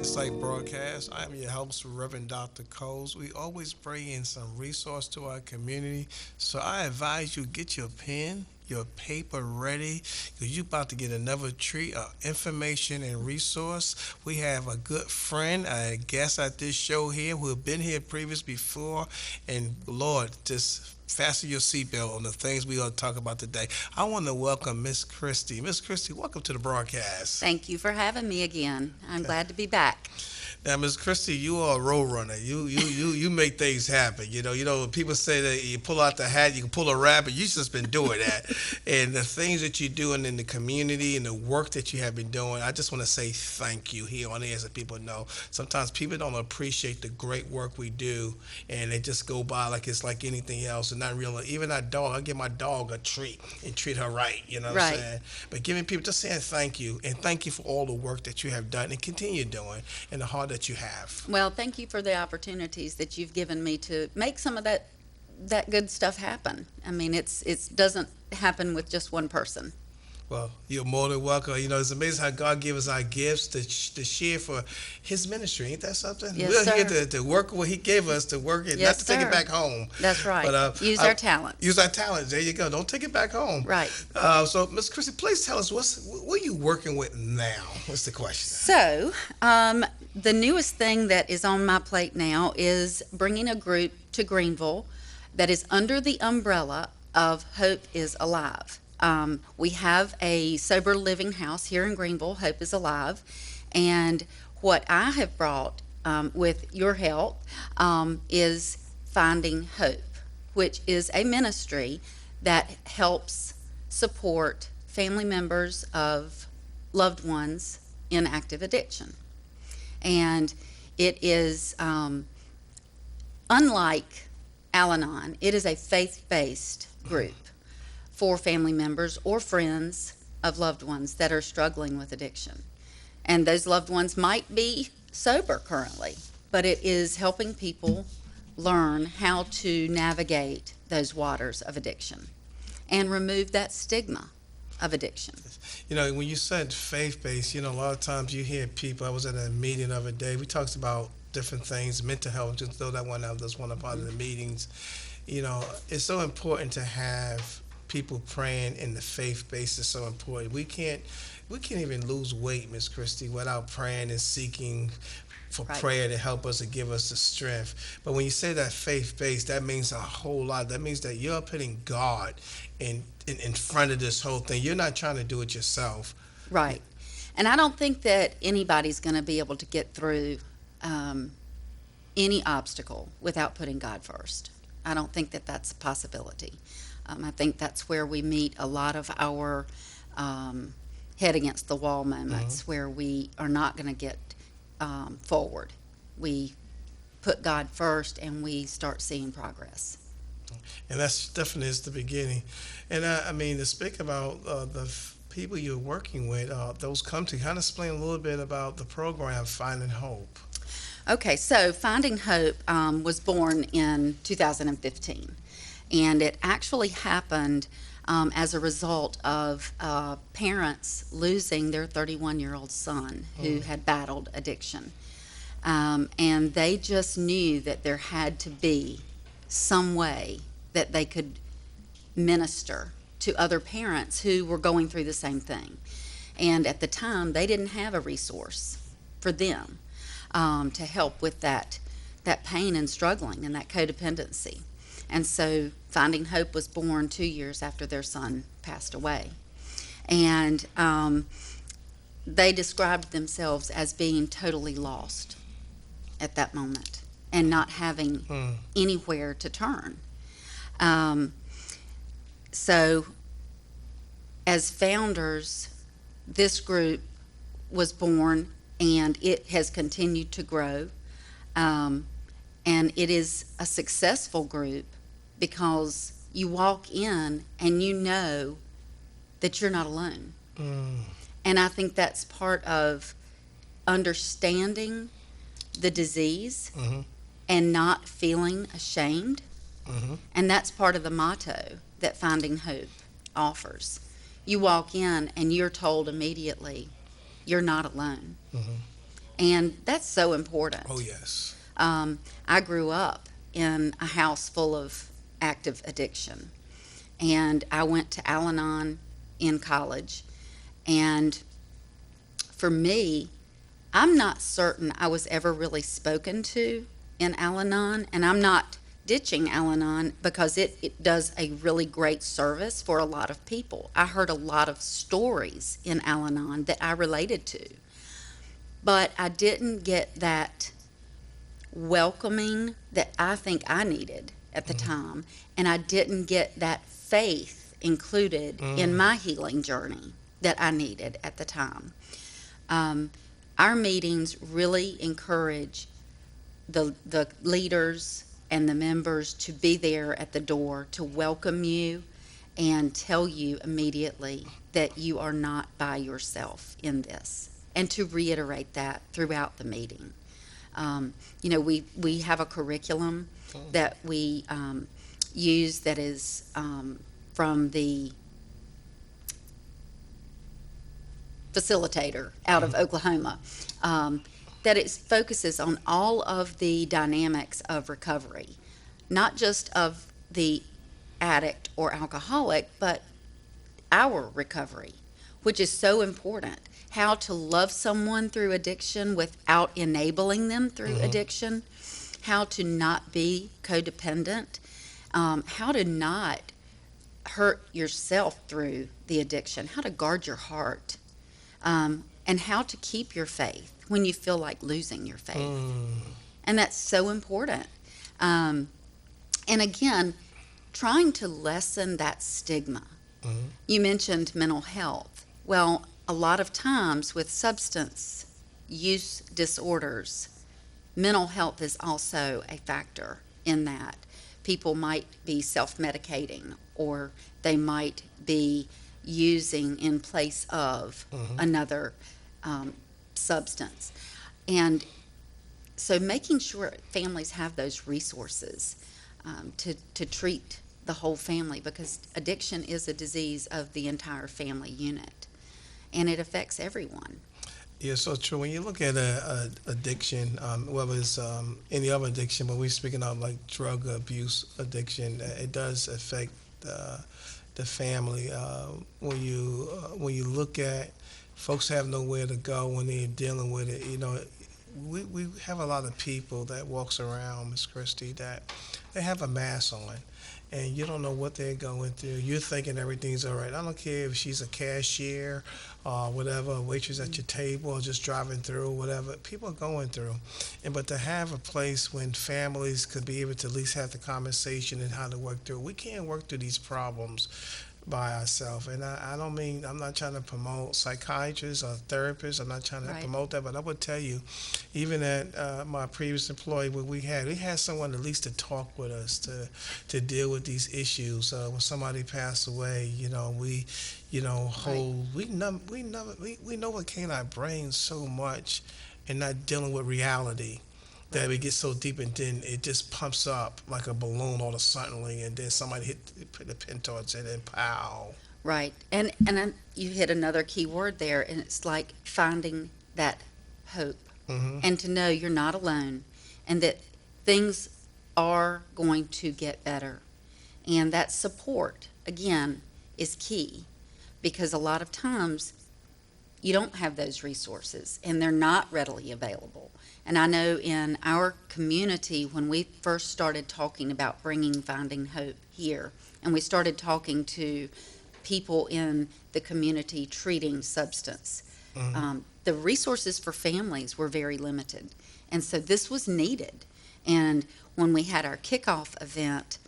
Insight Broadcast. I am your host, Reverend Dr. Coles. We always bring in some resource to our community. So I advise you get your pen, your paper ready because you're about to get another treat of information and resource. We have a good friend, a guest at this show here who have been here previous before. And Lord, just fasten your seatbelt on the things we're going to talk about today. I want to welcome Miss Christie. Miss Christie, welcome to the broadcast. Thank you for having me again. I'm glad to be back. Now, Miss Christie, you are a road runner. You make things happen. People say that you pull out the hat, you can pull a rabbit. You just been doing that, and the things that you're doing in the community and the work that you have been doing. I just want to say thank you here on air, so people know. Sometimes people don't appreciate the great work we do, and they just go by like it's like anything else, and not realize. Even our dog, I give my dog a treat and treat her right. You know what I'm Right. saying? But giving people just saying thank you and thank you for all the work that you have done and continue doing and the heart that you have. Well, thank you for the opportunities that you've given me to make some of that good stuff happen. I mean, it doesn't happen with just one person. Well, you're more than welcome. It's amazing how God gives us our gifts to share for His ministry. Ain't that something? Yes, We're here sir. to work what He gave us to work it, not Yes, to take it sir. back home. That's right. But Use our talents. use our talents. There you go. Don't take it back home. Right. So, Miss Christie, please tell us what are you working with now? What's the question? So, the newest thing that is on my plate now is bringing a group to Greenville that is under the umbrella of Hope is Alive. We have a sober living house here in Greenville, Hope is Alive, and what I have brought with your help is Finding Hope, which is a ministry that helps support family members of loved ones in active addiction. And it is, unlike Al Anon, it is a faith based group for family members or friends of loved ones that are struggling with addiction. And those loved ones might be sober currently, but it is helping people learn how to navigate those waters of addiction and remove that stigma of addiction. When you said faith-based, a lot of times you hear people. I was at a meeting the other day. We talked about different things, mental health. Just throw that one out. That's one part of the meetings. It's so important to have people praying in the faith base is so important. We can't even lose weight, Miss Christie, without praying and seeking for Right. prayer to help us and give us the strength. But when you say that faith base, that means a whole lot. That means that you're putting God in front of this whole thing. You're not trying to do it yourself. Right. And I don't think that anybody's going to be able to get through any obstacle without putting God first. I don't think that that's a possibility. I think that's where we meet a lot of our head against the wall moments where we are not going to get forward. We put God first and we start seeing progress. And that's definitely is the beginning. And to speak about people you're working with, those come to kind of explain a little bit about the program Finding Hope. Okay, so Finding Hope was born in 2015, and it actually happened as a result of parents losing their 31-year-old son who had battled addiction. And they just knew that there had to be some way that they could minister to other parents who were going through the same thing. And at the time, they didn't have a resource for them to help with that pain and struggling and that codependency. And so Finding Hope was born 2 years after their son passed away. And they described themselves as being totally lost at that moment and not having anywhere to turn. So as founders, this group was born and it has continued to grow. And it is a successful group because you walk in and you know that you're not alone. And I think that's part of understanding the disease and not feeling ashamed. And that's part of the motto that Finding Hope offers. You walk in and you're told immediately, you're not alone. And that's so important. Oh, yes. I grew up in a house full of active addiction, and I went to Al Anon in college. And for me, I'm not certain I was ever really spoken to in Al Anon, and I'm not ditching Al Anon because it does a really great service for a lot of people. I heard a lot of stories in Al Anon that I related to, but I didn't get that welcoming that I think I needed at the time, and I didn't get that faith included in my healing journey that I needed at the time. Our meetings really encourage the leaders and the members to be there at the door to welcome you and tell you immediately that you are not by yourself in this, and to reiterate that throughout the meeting. We have a curriculum that we use that is from the facilitator out of Oklahoma, that it focuses on all of the dynamics of recovery, not just of the addict or alcoholic, but our recovery, which is so important. How to love someone through addiction without enabling them through addiction, how to not be codependent, how to not hurt yourself through the addiction, how to guard your heart, and how to keep your faith when you feel like losing your faith. And that's so important. And again, trying to lessen that stigma. You mentioned mental health. Well, a lot of times with substance use disorders, mental health is also a factor in that. People might be self-medicating, or they might be using in place of another substance. And so making sure families have those resources to treat the whole family, because addiction is a disease of the entire family unit, and it affects everyone. Yeah, so true. When you look at addiction, whether it's any other addiction, but we're speaking of like drug abuse addiction, it does affect the family. When you look at folks have nowhere to go when they're dealing with it, we have a lot of people that walks around, Miss Christie, that they have a mask on, and you don't know what they're going through. You're thinking everything's all right. I don't care if she's a cashier or whatever, a waitress at your table, or just driving through, whatever. People are going through. But to have a place when families could be able to at least have the conversation and how to work through it. We can't work through these problems by ourselves. And I'm not trying to promote psychiatrists or therapists. I'm not trying to promote that, but I would tell you, even at my previous employee, what we had someone at least to talk with us, to deal with these issues. When somebody passed away, we know what came in our brains so much, and not dealing with reality, that we get so deep, and then it just pumps up like a balloon all of a sudden, and then somebody put the pin towards it, and pow. Right. And then you hit another key word there, and it's like finding that hope, and to know you're not alone, and that things are going to get better. And that support, again, is key, because a lot of times you don't have those resources, and they're not readily available. And I know in our community, when we first started talking about bringing Finding Hope here, and we started talking to people in the community treating substance, the resources for families were very limited. And so this was needed. And when we had our kickoff event,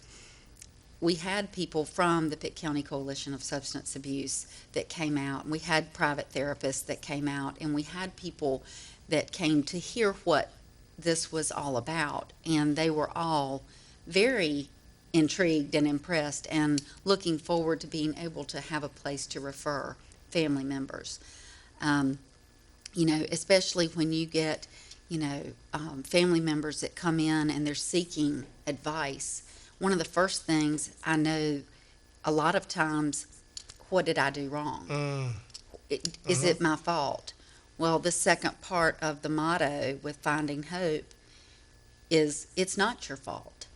we had people from the Pitt County Coalition of Substance Abuse that came out, and we had private therapists that came out, and we had people that came to hear what this was all about, and they were all very intrigued and impressed and looking forward to being able to have a place to refer family members. Especially when you get, family members that come in and they're seeking advice. One of the first things I know a lot of times, what did I do wrong? Is it my fault? Well, the second part of the motto with Finding Hope is it's not your fault.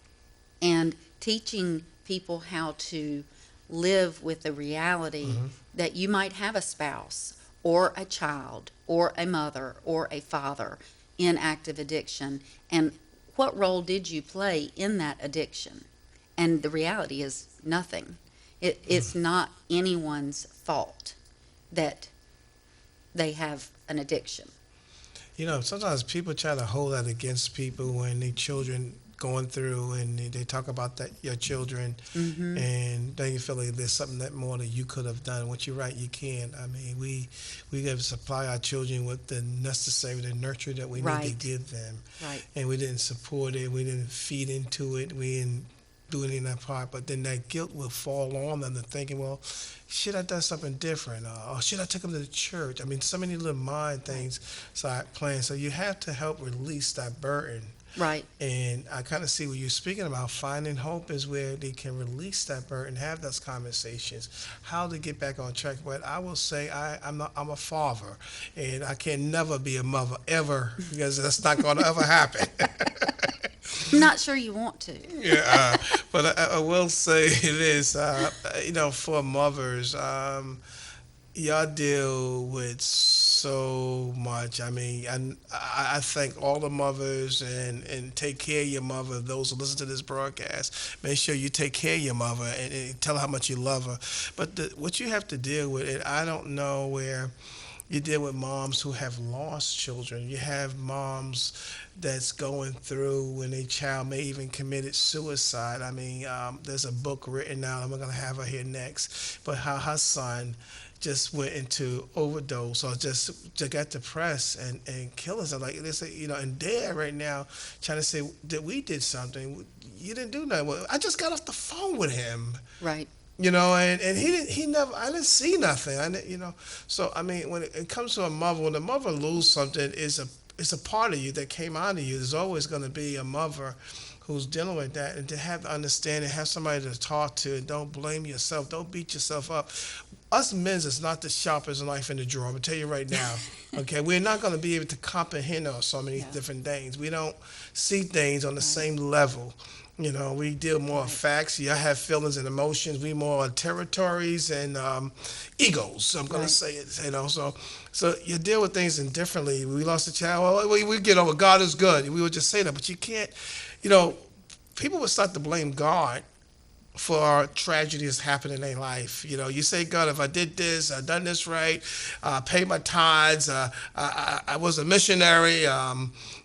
And teaching people how to live with the reality that you might have a spouse or a child or a mother or a father in active addiction. And what role did you play in that addiction? And the reality is nothing. It's not anyone's fault that they have an addiction. You know, sometimes people try to hold that against people when their children going through and they talk about that your children and then you feel like there's something that more that you could have done. What you're right, you can. I mean, we got to supply our children with the necessary, the nurture that we need to Right. give them, Right. and we didn't support it. We didn't feed into it. We didn't do anything in that part. But then that guilt will fall on them. They're thinking, well, should I done something different? Or should I take them to the church? I mean, so many little mind things start playing. So you have to help release that burden. Right. And I kind of see what you're speaking about. Finding hope is where they can release that burden, have those conversations, how to get back on track. But I will say I'm a father, and I can never be a mother ever because that's not going to ever happen. I'm not sure you want to. Yeah, but I will say this, for mothers, y'all deal with so much. I mean, I thank all the mothers and take care of your mother. Those who listen to this broadcast, make sure you take care of your mother and tell her how much you love her. But what you have to deal with, and I don't know where you deal with moms who have lost children. You have moms that's going through when a child may even committed suicide. I mean, there's a book written out. I'm not going to have her here next, but how her son just went into overdose or just got depressed and killed himself. Like they say, and they're right now trying to say that we did something. You didn't do nothing. Well, I just got off the phone with him. Right. And he never, I didn't see nothing. So I mean, when it comes to a mother, when a mother lose something, it's a part of you that came out of you. There's always going to be a mother who's dealing with that, and to have the understanding, have somebody to talk to, and don't blame yourself, don't beat yourself up. Us men is not the sharpest knife in the drawer. I'm gonna tell you right now. Okay, we're not going to be able to comprehend on so many different things. We don't see things on the same level. We deal more with facts. You have feelings and emotions. We more on territories and egos. I'm going to say it. So you deal with things indifferently. We lost a child. Well, we get over. God is good. We would just say that, but you can't. People would start to blame God for tragedies happening in their life. You say, God, if I did this, I done this right, paid my tithes, I was a missionary,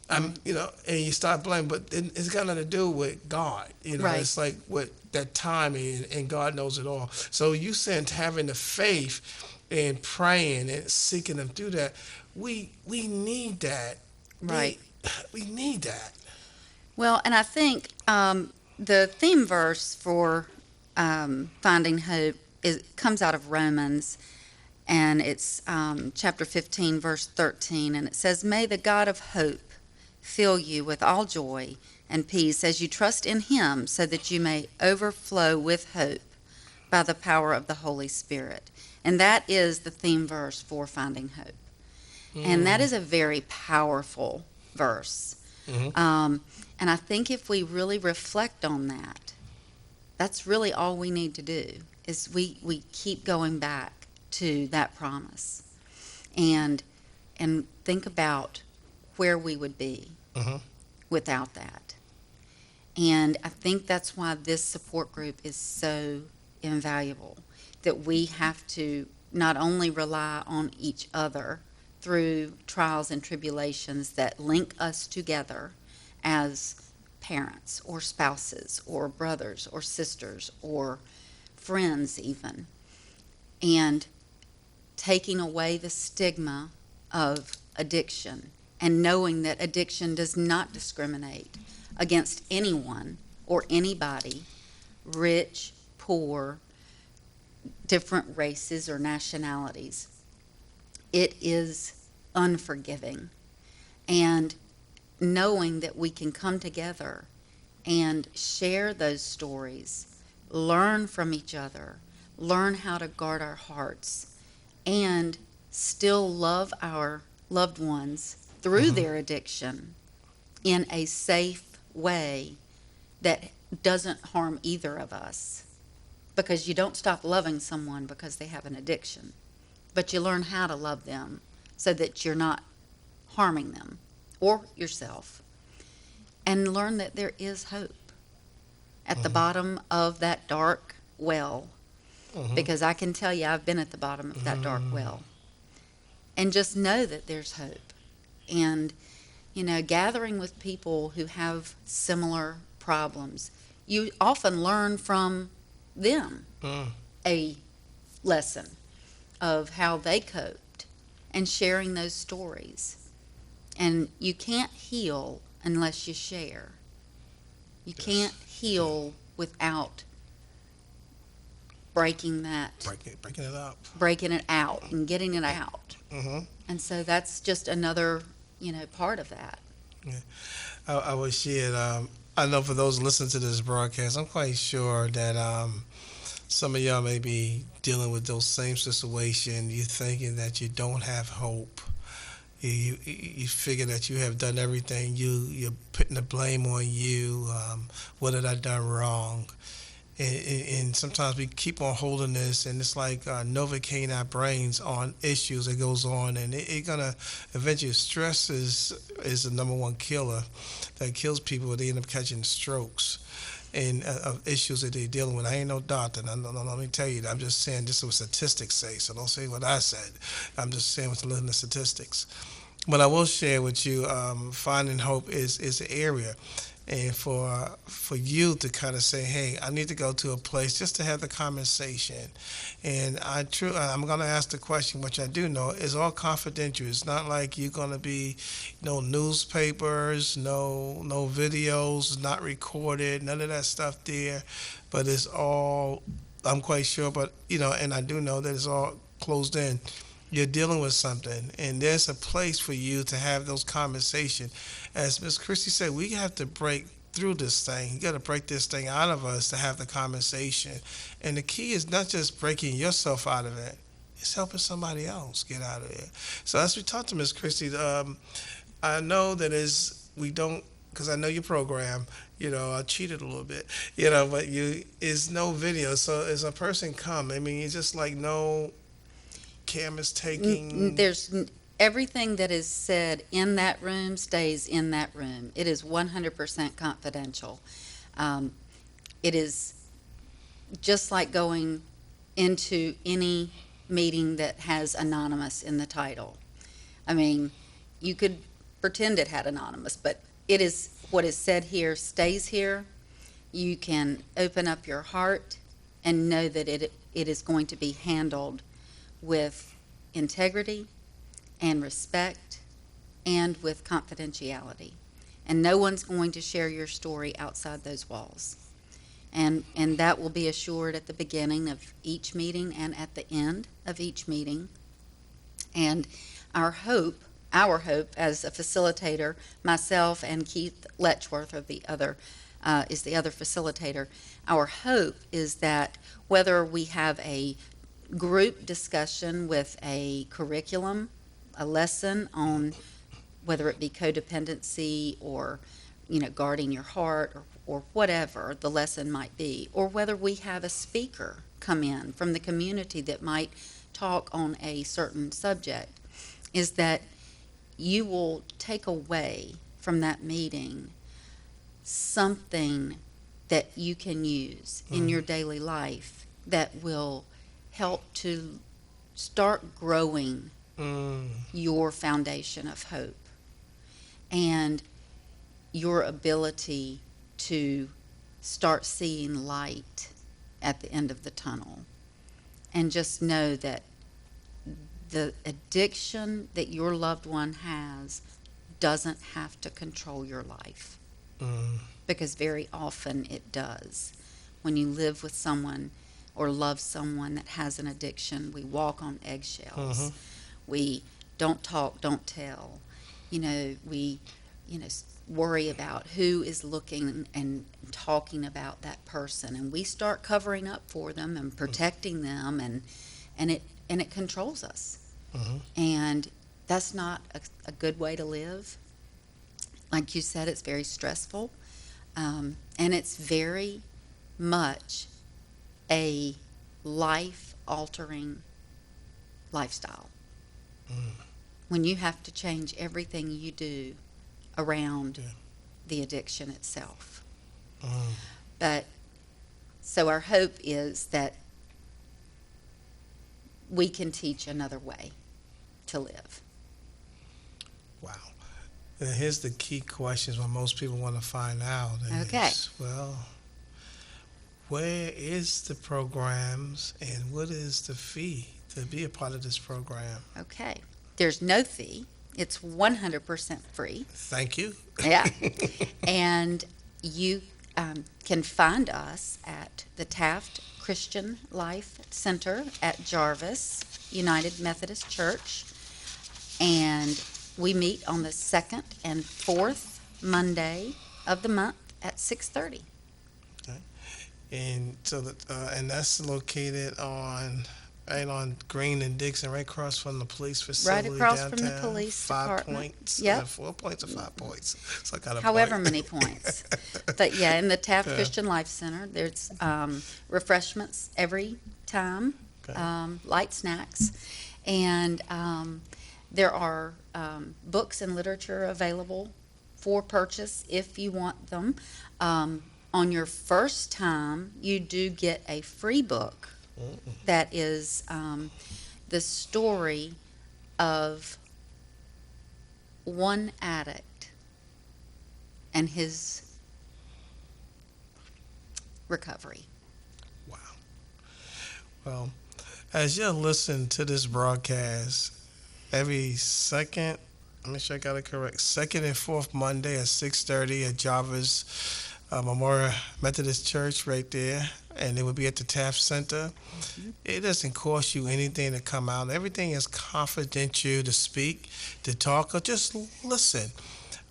and you start blaming, but it's got nothing to do with God. Right. It's like with that timing, and God knows it all. So you said having the faith and praying and seeking Him through that, we need that. Right. We need that. Well, and I think the theme verse for Finding Hope comes out of Romans, and it's chapter 15, verse 13, and it says, "May the God of hope fill you with all joy and peace as you trust in Him, so that you may overflow with hope by the power of the Holy Spirit." And that is the theme verse for Finding Hope. And that is a very powerful verse. And I think if we really reflect on that, that's really all we need to do, is we keep going back to that promise and think about where we would be without that. And I think that's why this support group is so invaluable, that we have to not only rely on each other through trials and tribulations that link us together as parents or spouses or brothers or sisters or friends even, and taking away the stigma of addiction and knowing that addiction does not discriminate against anyone or anybody, rich, poor, different races or nationalities. It is unforgiving. And knowing that we can come together and share those stories, learn from each other, learn how to guard our hearts, and still love our loved ones through their addiction in a safe way that doesn't harm either of us. Because you don't stop loving someone because they have an addiction, but you learn how to love them so that you're not harming them or yourself. And learn that there is hope at the bottom of that dark well. Because I can tell you, I've been at the bottom of that dark well. And just know that there's hope. And, gathering with people who have similar problems, you often learn from them a lesson of how they coped and sharing those stories. And you can't heal unless you share. You can't heal without breaking breaking it out and getting it out. And so that's just another, part of that. Yeah. I would share. I know for those listening to this broadcast, I'm quite sure that some of y'all may be dealing with those same situation. You're thinking that you don't have hope. You figure that you have done everything. You're putting the blame on you. What had I done wrong? And sometimes we keep on holding this, and it's like novocaine our brains on issues that goes on, and it gonna eventually stress is the number one killer that kills people. They end up catching strokes and of issues that they're dealing with. I ain't no doctor. No, let me tell you. I'm just saying this is what statistics say. So don't say what I said. I'm just saying what's in the statistics. But I will share with you, finding hope is an area. And for you to kind of say, hey, I need to go to a place just to have the conversation. And I'm going to ask the question, which I do know, is all confidential. It's not like you're going to be no newspapers, no videos, not recorded, none of that stuff there. But it's all, I'm quite sure, but, and I do know that it's all closed in. You're dealing with something, and there's a place for you to have those conversations. As Ms. Christie said, we have to break through this thing. You got to break this thing out of us to have the conversation. And the key is not just breaking yourself out of it, it's helping somebody else get out of it. So as we talk to Ms. Christie, I know that we don't, because I know your program, I cheated a little bit, but is no video. So as a person come, it's just like no cameras taking. There's everything that is said in that room stays in that room. It is 100% confidential. It is just like going into any meeting that has anonymous in the title. You could pretend it had anonymous, but it is what is said here stays here. You can open up your heart and know that it is going to be handled with integrity and respect and with confidentiality. And no one's going to share your story outside those walls. And that will be assured at the beginning of each meeting and at the end of each meeting. And our hope as a facilitator, myself and Keith Letchworth is the other facilitator. Our hope is that whether we have a group discussion with a curriculum, a lesson on whether it be codependency or guarding your heart or whatever the lesson might be, or whether we have a speaker come in from the community that might talk on a certain subject, is that you will take away from that meeting something that you can use in your daily life that will help to start growing your foundation of hope and your ability to start seeing light at the end of the tunnel. And just know that the addiction that your loved one has doesn't have to control your life. Because very often it does. When you live with someone or love someone that has an addiction, we walk on eggshells. We don't talk, don't tell. We worry about who is looking and talking about that person, and we start covering up for them and protecting them, and it controls us. And that's not a good way to live. Like you said, it's very stressful, and it's very much a life-altering lifestyle. When you have to change everything you do around the addiction itself. But so our hope is that we can teach another way to live. Wow. And here's the key questions what most people want to find out is, Okay. well, where is the programs and what is the fee to be a part of this program? Okay. There's no fee. It's 100% free. Thank you. Yeah. And you can find us at the Taft Christian Life Center at Jarvis United Methodist Church. And we meet on the second and fourth Monday of the month at 6:30. Okay. And so and that's located right on Green and Dixon, right across from the police facility. Right across downtown. from the police 5 department. points. Yep. 4 points or 5 points. So I got a However point. many points. But yeah, in the Taft Christian Life Center, there's refreshments every time, Okay. light snacks, and there are books and literature available for purchase if you want them. On your first time, you do get a free book that is the story of one addict and his recovery. Wow. Well, as you listen to this broadcast, every second, let me sure I got it correct, second and fourth Monday at 6:30 at Jarvis Memorial Methodist Church right there, and it will be at the Taft Center. It doesn't cost you anything to come out. Everything is confidential to speak, to talk, or just listen.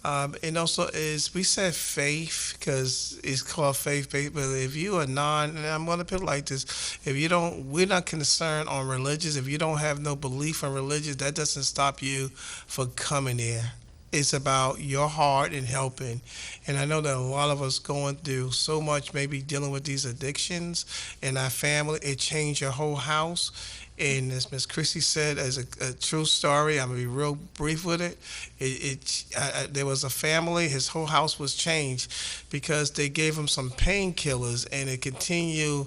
And also is we said faith because it's called faith-based. But if you are and I'm going to put it like this: if you don't, we're not concerned on religious. If you don't have no belief in religion, that doesn't stop you from coming there. It's about your heart and helping. And I know that a lot of us going through so much, maybe dealing with these addictions in our family. It changed your whole house. And as Miss Chrissy said, as a true story, I'm going to be real brief with it. There was a family, his whole house was changed because they gave him some painkillers, and it continued.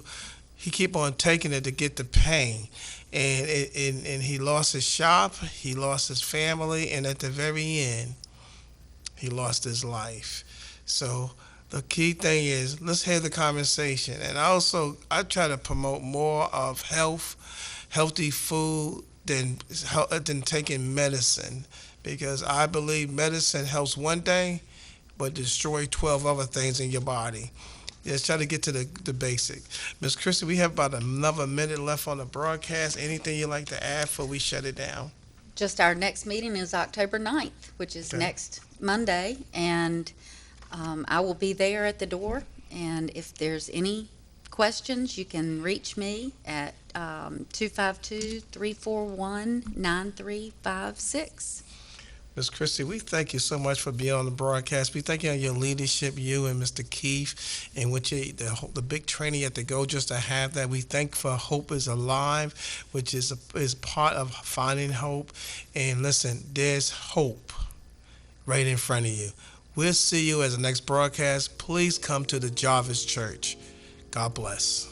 He kept on taking it to get the pain. And he lost his shop, he lost his family, and at the very end, he lost his life. So the key thing is, let's have the conversation. And I try to promote more of healthy food than taking medicine, because I believe medicine helps one day, but destroy 12 other things in your body. Let's try to get to the basic. Ms. Christie, we have about another minute left on the broadcast. Anything you'd like to add before we shut it down? Just our next meeting is October 9th, which is next Monday, and I will be there at the door. And if there's any questions, you can reach me at 252-341-9356. Ms. Christie, we thank you so much for being on the broadcast. We thank you on your leadership, you and Mr. Keith, and with the big training you have to go just to have that. We thank for Hope is Alive, which is part of finding hope. And listen, there's hope right in front of you. We'll see you as the next broadcast. Please come to the Jarvis Church. God bless.